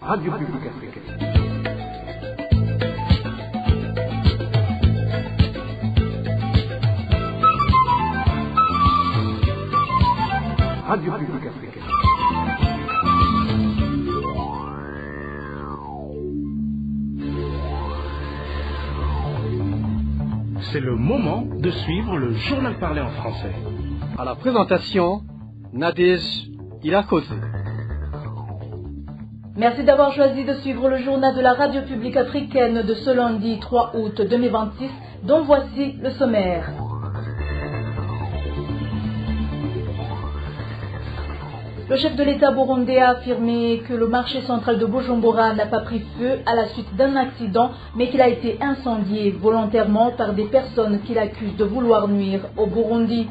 Radio Publique Africaine. Radio Publique Africaine. C'est le moment de suivre le journal parlé en français. À la présentation, Nadège Ilakose. Merci d'avoir choisi de suivre le journal de la Radio Publique Africaine de ce lundi 3 août 2026, dont voici le sommaire. Le chef de l'État burundais a affirmé que le marché central de Bujumbura n'a pas pris feu à la suite d'un accident, mais qu'il a été incendié volontairement par des personnes qu'il accuse de vouloir nuire au Burundi.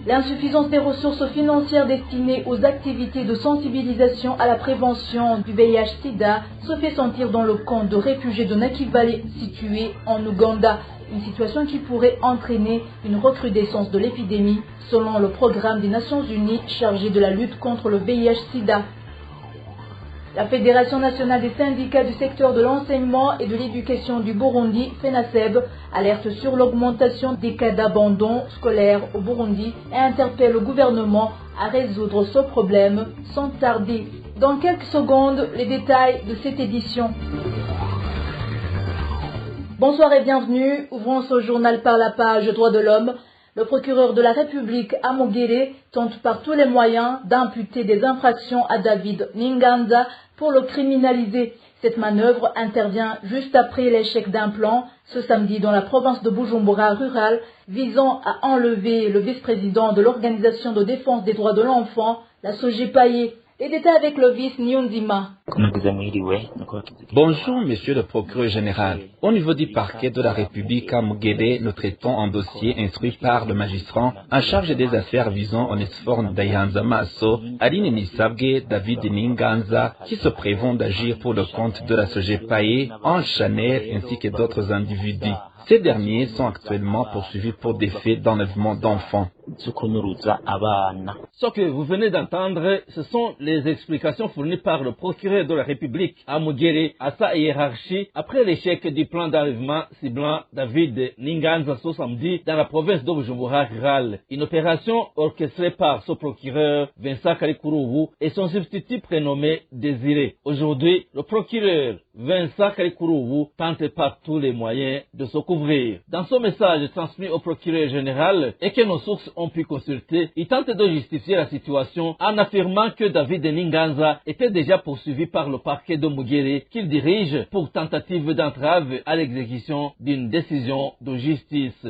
L'insuffisance des ressources financières destinées aux activités de sensibilisation à la prévention du VIH-Sida se fait sentir dans le camp de réfugiés de Nakivale situé en Ouganda. Une situation qui pourrait entraîner une recrudescence de l'épidémie selon le programme des Nations Unies chargé de la lutte contre le VIH-Sida. La Fédération nationale des syndicats du secteur de l'enseignement et de l'éducation du Burundi, FENASEB, alerte sur l'augmentation des cas d'abandon scolaire au Burundi et interpelle le gouvernement à résoudre ce problème sans tarder. Dans quelques secondes, les détails de cette édition. Bonsoir et bienvenue. Ouvrons ce journal par la page Droits de l'homme. Le procureur de la République à Mugere tente par tous les moyens d'imputer des infractions à David Ninganza pour le criminaliser. Cette manœuvre intervient juste après l'échec d'un plan ce samedi dans la province de Bujumbura rurale visant à enlever le vice-président de l'Organisation de défense des droits de l'enfant, la Sojepaye. Les détails avec le vice Nyonzima. Bonjour, monsieur le procureur général. Au niveau du parquet de la République à Mugere, nous traitons un dossier instruit par le magistrat en charge des affaires visant Onesphore Ndayanza Maso, Aline Nisabge, David Ninganza, qui se prévont d'agir pour le compte de la Sojepaye, Ange Chanel ainsi que d'autres individus. Ces derniers sont actuellement poursuivis pour des faits d'enlèvement d'enfants. Ce que vous venez d'entendre, ce sont les explications fournies par le procureur de la République à Mugere à sa hiérarchie après l'échec du plan d'enlèvement ciblant David Ninganza ce samedi dans la province de Bujumbura rurale. Une opération orchestrée par ce procureur Vincent Karikurubu et son substitut prénommé Désiré. Aujourd'hui, le procureur Vincent Karikurubu tente par tous les moyens de se couvrir. Dans son message transmis au procureur général et que nos sources ont pu consulter, il tente de justifier la situation en affirmant que David Ninganza était déjà poursuivi par le parquet de Mugere qu'il dirige pour tentative d'entrave à l'exécution d'une décision de justice.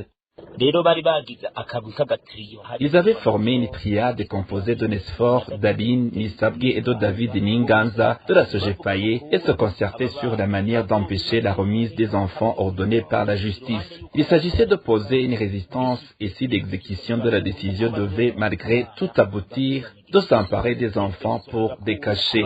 Ils avaient formé une triade composée d'Onesphore, d'Aline Nisabge et de David Ninganza de la Sojepaye et se concertaient sur la manière d'empêcher la remise des enfants ordonnée par la justice. Il s'agissait de poser une résistance et si l'exécution de la décision devait malgré tout aboutir, de s'emparer des enfants pour les cacher.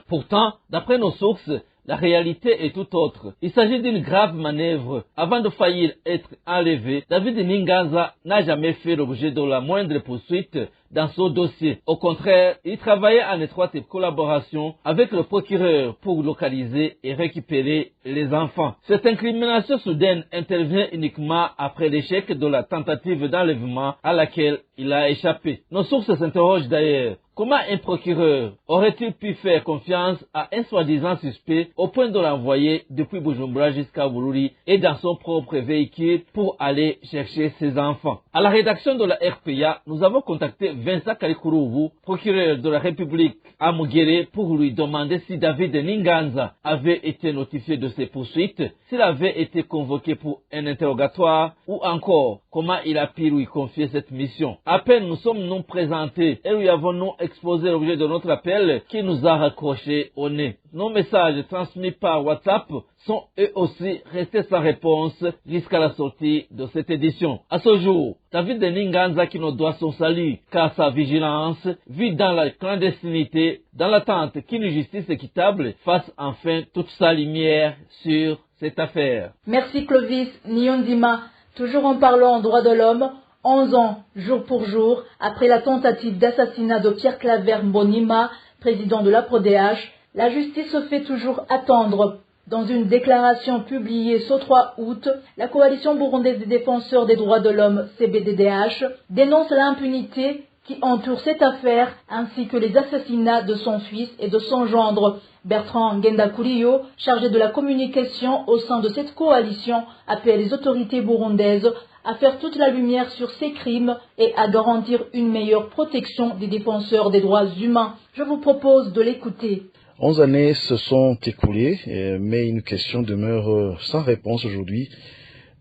Pourtant, d'après nos sources, la réalité est tout autre. Il s'agit d'une grave manœuvre. Avant de faillir être enlevé, David Ninganza n'a jamais fait l'objet de la moindre poursuite dans ce dossier. Au contraire, il travaillait en étroite collaboration avec le procureur pour localiser et récupérer les enfants. Cette incrimination soudaine intervient uniquement après l'échec de la tentative d'enlèvement à laquelle il a échappé. Nos sources s'interrogent d'ailleurs. Comment un procureur aurait-il pu faire confiance à un soi-disant suspect au point de l'envoyer depuis Bujumbura jusqu'à Bururi et dans son propre véhicule pour aller chercher ses enfants? À la rédaction de la RPA, nous avons contacté Vincent Karikurubu, procureur de la République à Mugere, pour lui demander si David Ninganza avait été notifié de ses poursuites, s'il avait été convoqué pour un interrogatoire ou encore comment il a pu lui confier cette mission. À peine nous sommes-nous présentés et lui avons-nous exposé l'objet de notre appel qui nous a raccroché au nez. Nos messages transmis par WhatsApp sont eux aussi restés sans réponse jusqu'à la sortie de cette édition. À ce jour, David Ninganza qui nous doit son salut car sa vigilance vit dans la clandestinité dans l'attente qu'une justice équitable fasse enfin toute sa lumière sur cette affaire. Merci Clovis Nyondima. Toujours en parlant en droits de l'homme, 11 ans, jour pour jour, après la tentative d'assassinat de Pierre Claver Mbonima, président de la PRODH, la justice se fait toujours attendre. Dans une déclaration publiée ce 3 août, la coalition burundaise des défenseurs des droits de l'homme, CBDDH, dénonce l'impunité qui entoure cette affaire ainsi que les assassinats de son fils et de son gendre. Bertrand Ngendakuriyo, chargé de la communication au sein de cette coalition, appelle les autorités burundaises à faire toute la lumière sur ces crimes et à garantir une meilleure protection des défenseurs des droits humains. Je vous propose de l'écouter. 11 années se sont écoulées, mais une question demeure sans réponse aujourd'hui.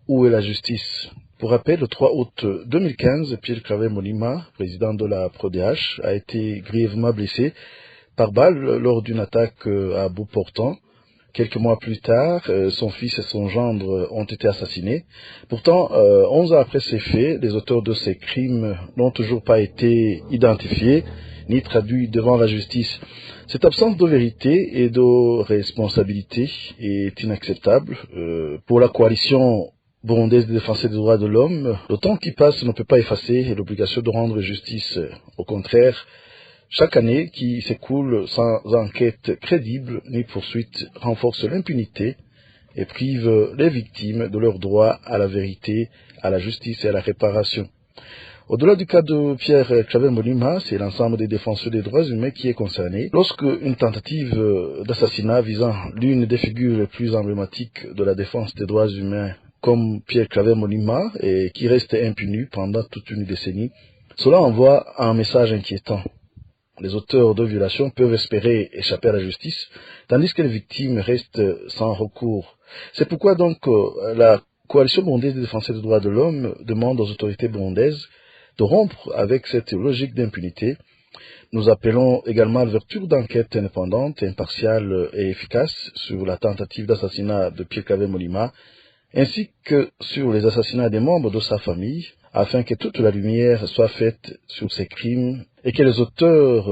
Où est la justice? Pour rappel, le 3 août 2015, Pierre Claver Molima, président de la PRODH, a été grièvement blessé par balle lors d'une attaque à bout portant. Quelques mois plus tard, son fils et son gendre ont été assassinés. Pourtant, 11 ans après ces faits, les auteurs de ces crimes n'ont toujours pas été identifiés ni traduits devant la justice. Cette absence de vérité et de responsabilité est inacceptable. Pour la coalition burundaise des défenseurs des droits de l'homme, le temps qui passe ne peut pas effacer l'obligation de rendre justice. Au contraire, chaque année qui s'écoule sans enquête crédible ni poursuite renforce l'impunité et prive les victimes de leur droit à la vérité, à la justice et à la réparation. Au-delà du cas de Pierre Claver Molima, c'est l'ensemble des défenseurs des droits humains qui est concerné. Lorsque une tentative d'assassinat visant l'une des figures les plus emblématiques de la défense des droits humains, comme Pierre Claver Molima, et qui reste impuni pendant toute une décennie, cela envoie un message inquiétant. Les auteurs de violations peuvent espérer échapper à la justice, tandis que les victimes restent sans recours. C'est pourquoi donc la coalition burundaise des défenseurs des droits de l'homme demande aux autorités burundaises de rompre avec cette logique d'impunité. Nous appelons également à l'ouverture d'enquêtes indépendantes, impartiales et efficaces sur la tentative d'assassinat de Pierre Claver Molima, ainsi que sur les assassinats des membres de sa famille, afin que toute la lumière soit faite sur ces crimes et que les auteurs,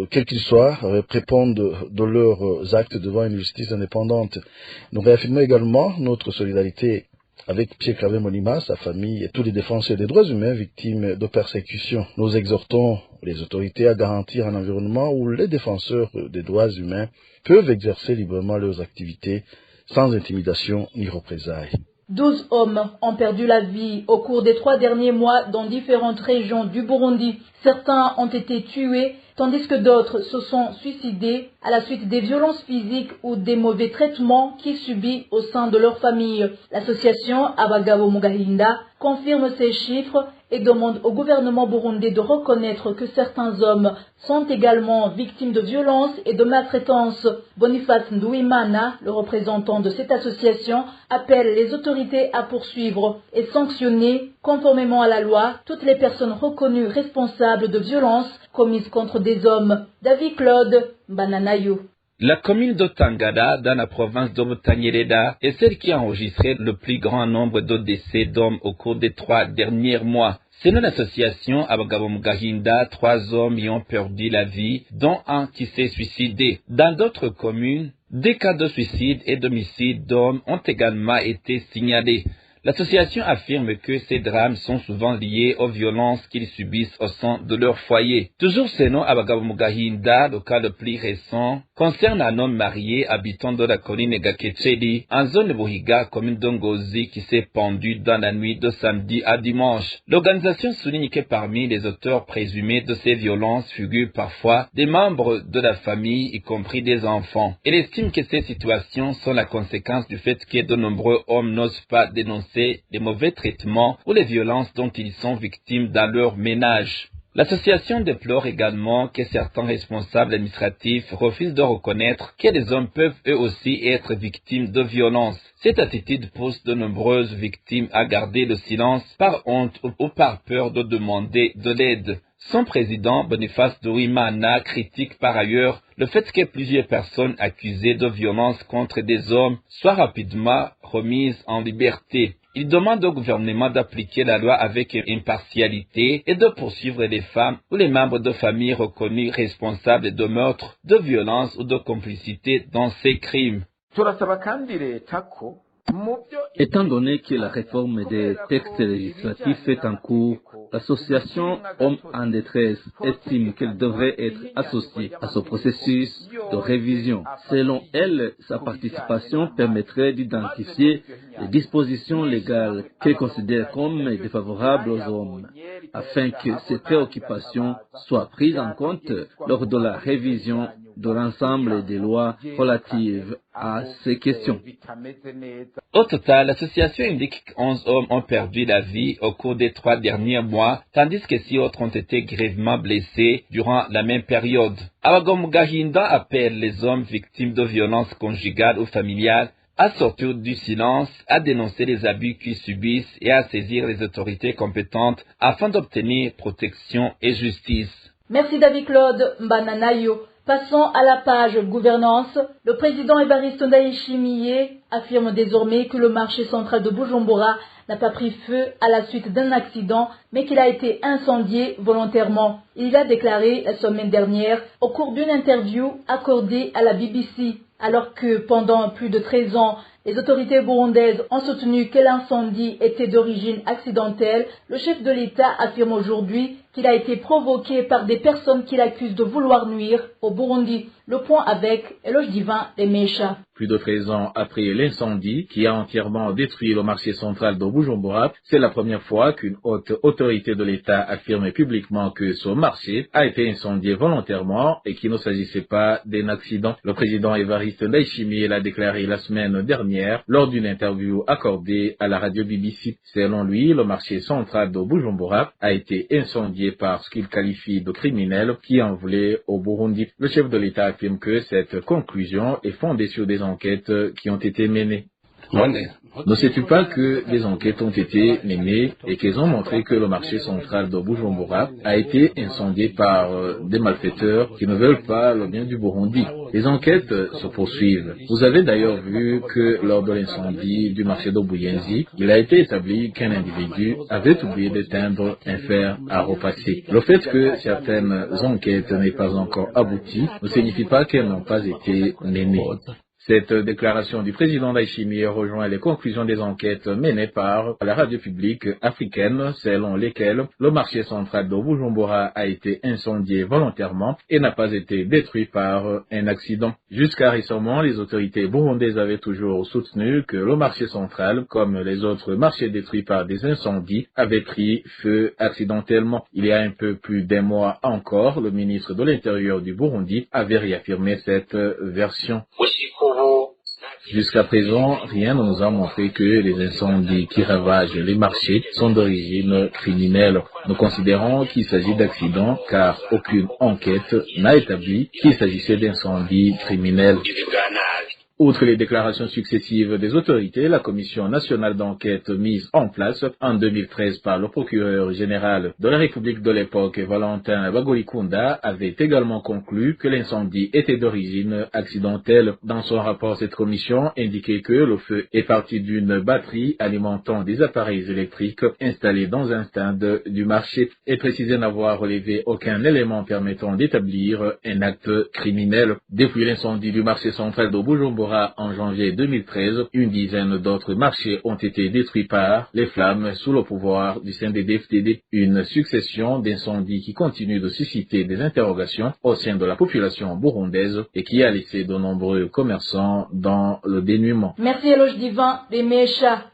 quels qu'ils soient, répondent de leurs actes devant une justice indépendante. Nous réaffirmons également notre solidarité avec Pierre Claver Molima, sa famille et tous les défenseurs des droits humains victimes de persécutions. Nous exhortons les autorités à garantir un environnement où les défenseurs des droits humains peuvent exercer librement leurs activités sans intimidation ni représailles. 12 hommes ont perdu la vie au cours des 3 derniers mois dans différentes régions du Burundi. Certains ont été tués, tandis que d'autres se sont suicidés à la suite des violences physiques ou des mauvais traitements qu'ils subissent au sein de leur famille. L'association Abagabo Mugahinda confirme ces chiffres et demande au gouvernement burundais de reconnaître que certains hommes sont également victimes de violences et de maltraitance. Boniface Ndouimana, le représentant de cette association, appelle les autorités à poursuivre et sanctionner, conformément à la loi, toutes les personnes reconnues responsables de violences commises contre des hommes. David Claude Bananayo. La commune de Tangara, dans la province de Butanyerera, est celle qui a enregistré le plus grand nombre de décès d'hommes au cours des 3 derniers mois. Selon l'association Abagabo Mugahinda, 3 hommes y ont perdu la vie, dont un qui s'est suicidé. Dans d'autres communes, des cas de suicide et d'homicide d'hommes ont également été signalés. L'association affirme que ces drames sont souvent liés aux violences qu'ils subissent au sein de leur foyer. Toujours selon Abagabo Mugahinda, le cas le plus récent concerne un homme marié habitant de la colline Gakecheli, en zone Buhiga, commune d'Ongozi, qui s'est pendu dans la nuit de samedi à dimanche. L'organisation souligne que parmi les auteurs présumés de ces violences figurent parfois des membres de la famille, y compris des enfants. Elle estime que ces situations sont la conséquence du fait que de nombreux hommes n'osent pas dénoncer les mauvais traitements ou les violences dont ils sont victimes dans leur ménage. L'association déplore également que certains responsables administratifs refusent de reconnaître que les hommes peuvent eux aussi être victimes de violences. Cette attitude pousse de nombreuses victimes à garder le silence par honte ou par peur de demander de l'aide. Son président, Boniface Ndouimana, critique par ailleurs le fait que plusieurs personnes accusées de violences contre des hommes soient rapidement remises en liberté. Il demande au gouvernement d'appliquer la loi avec impartialité et de poursuivre les femmes ou les membres de familles reconnus responsables de meurtres, de violences ou de complicité dans ces crimes. Étant donné que la réforme des textes législatifs est en cours, L'association Hommes en détresse estime qu'elle devrait être associée à ce processus de révision. Selon elle, sa participation permettrait d'identifier les dispositions légales qu'elle considère comme défavorables aux hommes, afin que ces préoccupations soient prises en compte lors de la révision de l'ensemble des lois relatives à ces questions. Au total, l'association indique qu'11 hommes ont perdu la vie au cours des 3 derniers mois, tandis que 6 autres ont été grièvement blessés durant la même période. Abagom Gahinda appelle les hommes victimes de violences conjugales ou familiales à sortir du silence, à dénoncer les abus qu'ils subissent et à saisir les autorités compétentes afin d'obtenir protection et justice. Merci David Claude Mbananayo. Passons à la page gouvernance. Le président Évariste Ndayishimiye affirme désormais que le marché central de Bujumbura n'a pas pris feu à la suite d'un accident, mais qu'il a été incendié volontairement. Il l'a déclaré la semaine dernière au cours d'une interview accordée à la BBC, alors que pendant plus de 13 ans, les autorités burundaises ont soutenu que l'incendie était d'origine accidentelle. Le chef de l'État affirme aujourd'hui qu'il a été provoqué par des personnes qu'il accuse de vouloir nuire au Burundi. Le point avec Eloge Divin et Mecha. Plus de 13 ans après l'incendie qui a entièrement détruit le marché central de Bujumbura, c'est la première fois qu'une haute autorité de l'État affirme publiquement que ce marché a été incendié volontairement et qu'il ne s'agissait pas d'un accident. Le président Évariste Ndayishimiye l'a déclaré la semaine dernière lors d'une interview accordée à la radio BBC. Selon lui, le marché central de Bujumbura a été incendié par ce qu'il qualifie de criminels qui en voulaient au Burundi. Le chef de l'État affirme que cette conclusion est fondée sur des enquêtes qui ont été menées. Ne sais-tu pas que des enquêtes ont été menées et qu'elles ont montré que le marché central de Bujumbura a été incendié par des malfaiteurs qui ne veulent pas le bien du Burundi. Les enquêtes se poursuivent. Vous avez d'ailleurs vu que lors de l'incendie du marché de Buyenzi, il a été établi qu'un individu avait oublié d'éteindre un fer à repasser. Le fait que certaines enquêtes n'aient pas encore abouti ne signifie pas qu'elles n'ont pas été menées. Cette déclaration du président Ndayishimiye rejoint les conclusions des enquêtes menées par la radio publique africaine, selon lesquelles le marché central de Bujumbura a été incendié volontairement et n'a pas été détruit par un accident. Jusqu'à récemment, les autorités burundaises avaient toujours soutenu que le marché central, comme les autres marchés détruits par des incendies, avait pris feu accidentellement. Il y a un peu plus d'un mois encore, le ministre de l'Intérieur du Burundi avait réaffirmé cette version. Jusqu'à présent, rien ne nous a montré que les incendies qui ravagent les marchés sont d'origine criminelle. Nous considérons qu'il s'agit d'accidents car aucune enquête n'a établi qu'il s'agissait d'incendies criminels. Outre les déclarations successives des autorités, la commission nationale d'enquête mise en place en 2013 par le procureur général de la République de l'époque, Valentin Bagolikunda, avait également conclu que l'incendie était d'origine accidentelle. Dans son rapport, cette commission indiquait que le feu est parti d'une batterie alimentant des appareils électriques installés dans un stand du marché et précisait n'avoir relevé aucun élément permettant d'établir un acte criminel. Depuis l'incendie du marché central de Bujumbura en janvier 2013, une dizaine d'autres marchés ont été détruits par les flammes sous le pouvoir du CNDD-FDD. Une succession d'incendies qui continue de susciter des interrogations au sein de la population burundaise et qui a laissé de nombreux commerçants dans le dénuement. Merci Eloge Divin des Mécha.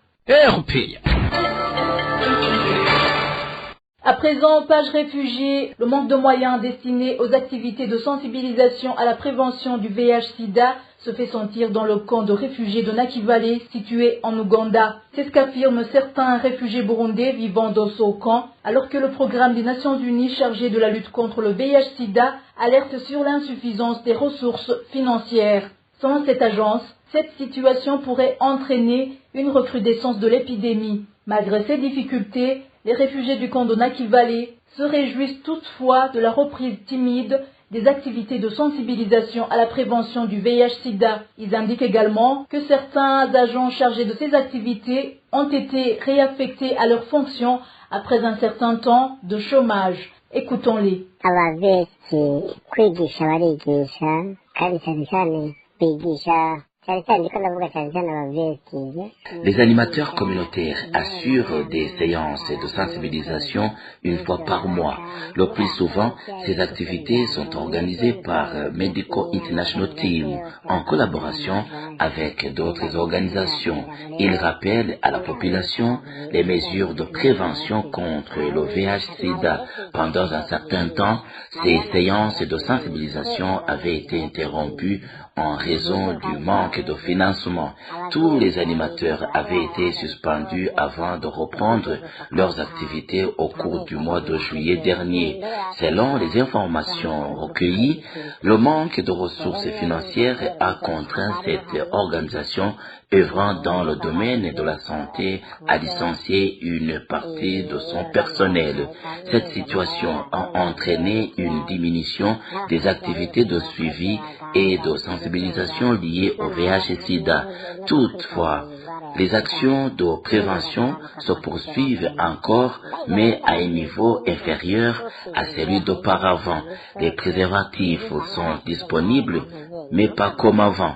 À présent, page réfugiés, le manque de moyens destinés aux activités de sensibilisation à la prévention du VIH-Sida se fait sentir dans le camp de réfugiés de Nakivale, situé en Ouganda. C'est ce qu'affirment certains réfugiés burundais vivant dans ce camp, alors que le programme des Nations Unies chargé de la lutte contre le VIH-Sida alerte sur l'insuffisance des ressources financières. Selon cette agence, cette situation pourrait entraîner une recrudescence de l'épidémie. Malgré ces difficultés, les réfugiés du camp de Nakivale se réjouissent toutefois de la reprise timide des activités de sensibilisation à la prévention du VIH-Sida. Ils indiquent également que certains agents chargés de ces activités ont été réaffectés à leurs fonctions après un certain temps de chômage. Écoutons-les. Les animateurs communautaires assurent des séances de sensibilisation une fois par mois. Le plus souvent, ces activités sont organisées par Medical International Team en collaboration avec d'autres organisations. Ils rappellent à la population les mesures de prévention contre le VIH-Sida. Pendant un certain temps, ces séances de sensibilisation avaient été interrompues en raison du manque de financement. Tous les animateurs avaient été suspendus avant de reprendre leurs activités au cours du mois de juillet dernier. Selon les informations recueillies, le manque de ressources financières a contraint cette organisation œuvrant dans le domaine de la santé à licencier une partie de son personnel. Cette situation a entraîné une diminution des activités de suivi et de sensibilisation liées au VIH-Sida. Toutefois, les actions de prévention se poursuivent encore, mais à un niveau inférieur à celui d'auparavant. Les préservatifs sont disponibles, mais pas comme avant.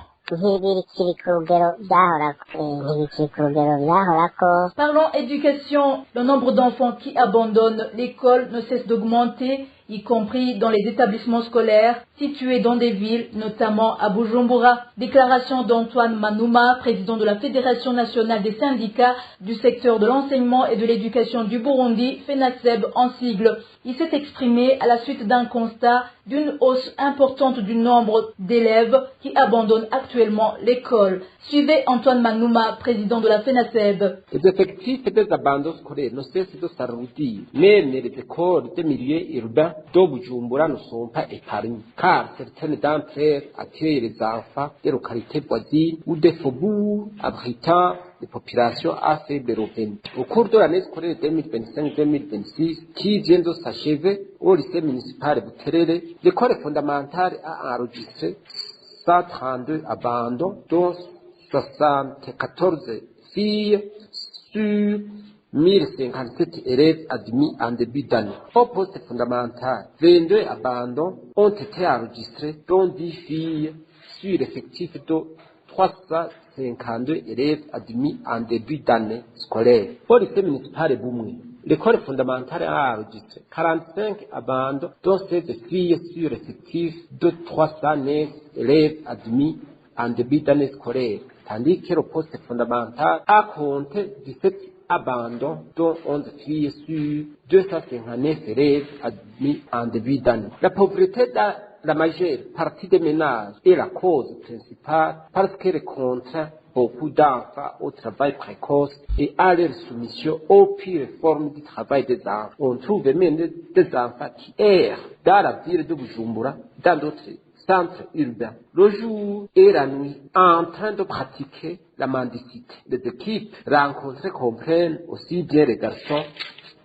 Parlons éducation. Le nombre d'enfants qui abandonnent l'école ne cesse d'augmenter, y compris dans les établissements scolaires situés dans des villes, notamment à Bujumbura. Déclaration d'Antoine Manouma, président de la Fédération nationale des syndicats du secteur de l'enseignement et de l'éducation du Burundi, FENASEB en sigle. Il s'est exprimé à la suite d'un constat d'une hausse importante du nombre d'élèves qui abandonnent actuellement l'école. Suivez Antoine Manouma, président de la FENASEB. Les effectifs des abandons scolaires ne cessent de s'arrondir. Même les écoles des milieux urbains de Bujumbura ne sont pas épargnées, car certaines d'entre elles accueillent les enfants des localités voisines ou des faubourgs abritant des populations à faible revenu. Au cours de l'année scolaire 2025-2026, qui vient de s'achever au lycée municipal de Buterere, l'école fondamentale a enregistré 132 abandons, dont 74 filles sur 1057 élèves admis en début d'année. Au poste fondamental, 22 abandons ont été enregistrés, dont 10 filles sur l'effectif de 352 élèves admis en début d'année scolaire. Au lycée municipal Boumou, l'école fondamentale a enregistré 45 abandons, dont 16 filles sur l'effectif de 309 élèves admis en début d'année scolaire, tandis que le poste fondamental a compté 17 abandons, dont 11 filles sur 259 élèves admis en début d'année. La pauvreté dans la majeure partie des ménages est la cause principale parce qu'elle contraint beaucoup d'enfants au travail précoce et à leur soumission aux pires formes du travail des enfants. On trouve même des enfants qui errent dans la ville de Bujumbura, dans d'autres centres urbains, le jour et la nuit, en train de pratiquer la mendicité. Les équipes rencontrées comprennent aussi bien les garçons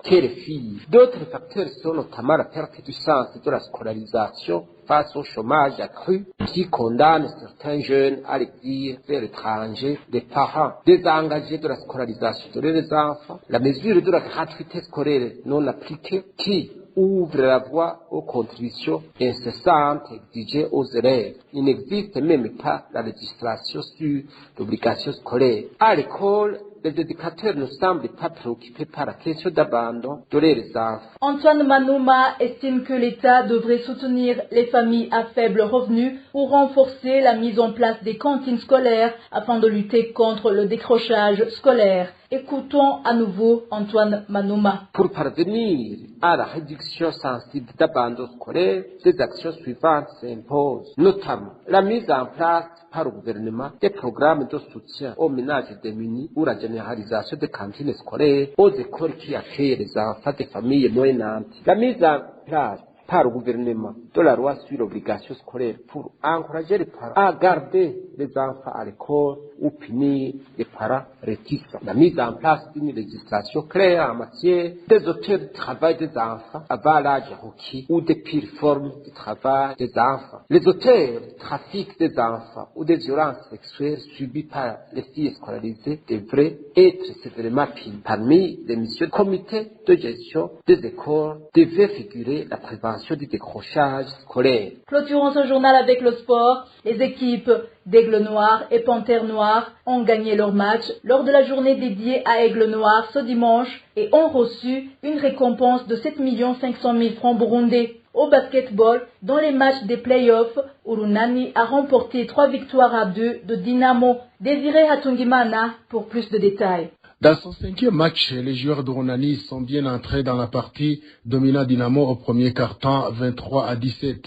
que les filles. D'autres facteurs sont notamment la perte du sens de la scolarisation face au chômage accru qui condamne certains jeunes à l'exil vers l'étranger, des parents désengagés de la scolarisation de leurs enfants, la mesure de la gratuité scolaire non appliquée qui ouvre la voie aux contributions incessantes exigées aux élèves. Il n'existe même pas la législation sur l'obligation scolaire. À l'école, les éducateurs ne semblent pas préoccupés par la question d'abandon de leurs enfants. Antoine Manouma estime que l'État devrait soutenir les familles à faible revenu pour renforcer la mise en place des cantines scolaires afin de lutter contre le décrochage scolaire. Écoutons à nouveau Antoine Manouma. Pour parvenir à la réduction sensible d'abandon scolaire, les actions suivantes s'imposent, notamment la mise en place par le gouvernement des programmes de soutien aux ménages démunis ou la généralisation des cantines scolaires aux écoles qui accueillent les enfants des familles moyennes nanties. La mise en place par le gouvernement de la loi sur l'obligation scolaire pour encourager les parents à garder les enfants à l'école ou punir les parents réticents. La mise en place d'une législation claire en matière des auteurs du travail des enfants avant l'âge requis ou des pires formes de travail des enfants. Les auteurs du trafic des enfants ou des violences sexuelles subies par les filles scolarisées devraient être sévèrement punis. Parmi les missions du comité de gestion des écoles devait figurer la prévention du décrochage vacances scolaires. Clôturons ce journal avec le sport. Les équipes d'Aigle Noir et Panthère Noire ont gagné leur match lors de la journée dédiée à Aigle Noir ce dimanche et ont reçu une récompense de 7 500 000 francs burundais. Au basketball, dans les matchs des playoffs, Urunani a remporté 3 victoires à 2 de Dynamo. Désiré Hatungimana pour plus de détails. Dans son 5e match, les joueurs de Ronani sont bien entrés dans la partie, dominant Dynamo au premier quart-temps 23-17.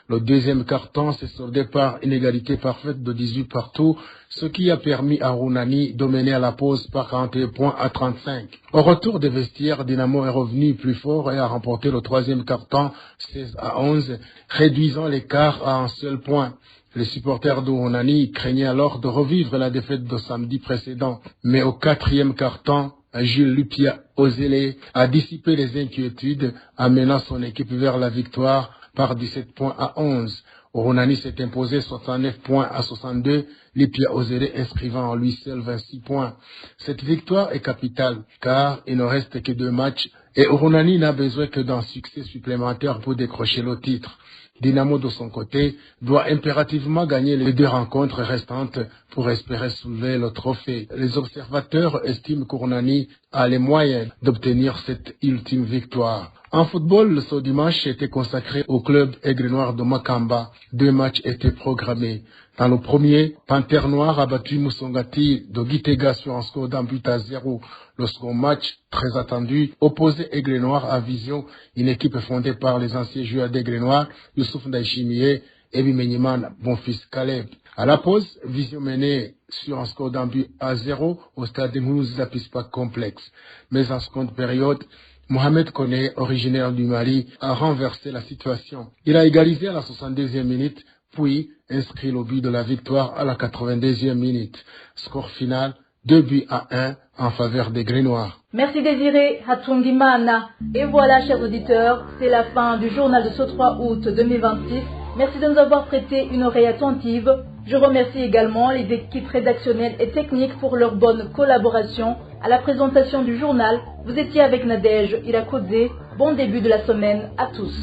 Le deuxième quart-temps s'est soldé par une égalité parfaite de 18 partout, ce qui a permis à Ronani de mener à la pause par 41 points à 35. Au retour des vestiaires, Dynamo est revenu plus fort et a remporté le troisième quart-temps 16-11, réduisant l'écart à un seul point. Les supporters de Ronani craignaient alors de revivre la défaite de samedi précédent. Mais au quatrième quart-temps, Jules Lupia Ozele a dissipé les inquiétudes, amenant son équipe vers la victoire par 17 points à 11. Ronani s'est imposé 69 points à 62, Lupia Ozele inscrivant en lui seul 26 points. Cette victoire est capitale, car il ne reste que 2 matchs et Ronani n'a besoin que d'un succès supplémentaire pour décrocher le titre. Dynamo, de son côté, doit impérativement gagner les 2 rencontres restantes pour espérer soulever le trophée. Les observateurs estiment qu'Urnani a les moyens d'obtenir cette ultime victoire. En football, ce dimanche était consacré au club Aigle Noir de Makamba. 2 matchs étaient programmés. Dans le premier, Panthère Noire a battu Musongati de Gitega sur un score d'un but à 0. Le second match, très attendu, opposait Aigle Noir à Vision, une équipe fondée par les anciens joueurs d'Aigle Noir, Youssouf Ndaïchimie et Bimenyiman Bonfils Caleb. À la pause, Vision menait sur un score d'un but à 0 au stade de Moulouz Zapispa Complexe. Mais en seconde période, Mohamed Kone, originaire du Mali, a renversé la situation. Il a égalisé à la 62e minute, puis inscrit le but de la victoire à la 82e minute. Score final, 2 buts à 1 en faveur des Gris Noirs. Merci Désiré Hatungimana. Et voilà, chers auditeurs, c'est la fin du journal de ce 3 août 2026. Merci de nous avoir prêté une oreille attentive. Je remercie également les équipes rédactionnelles et techniques pour leur bonne collaboration. À la présentation du journal, vous étiez avec Nadège Irakodze. Bon début de la semaine à tous.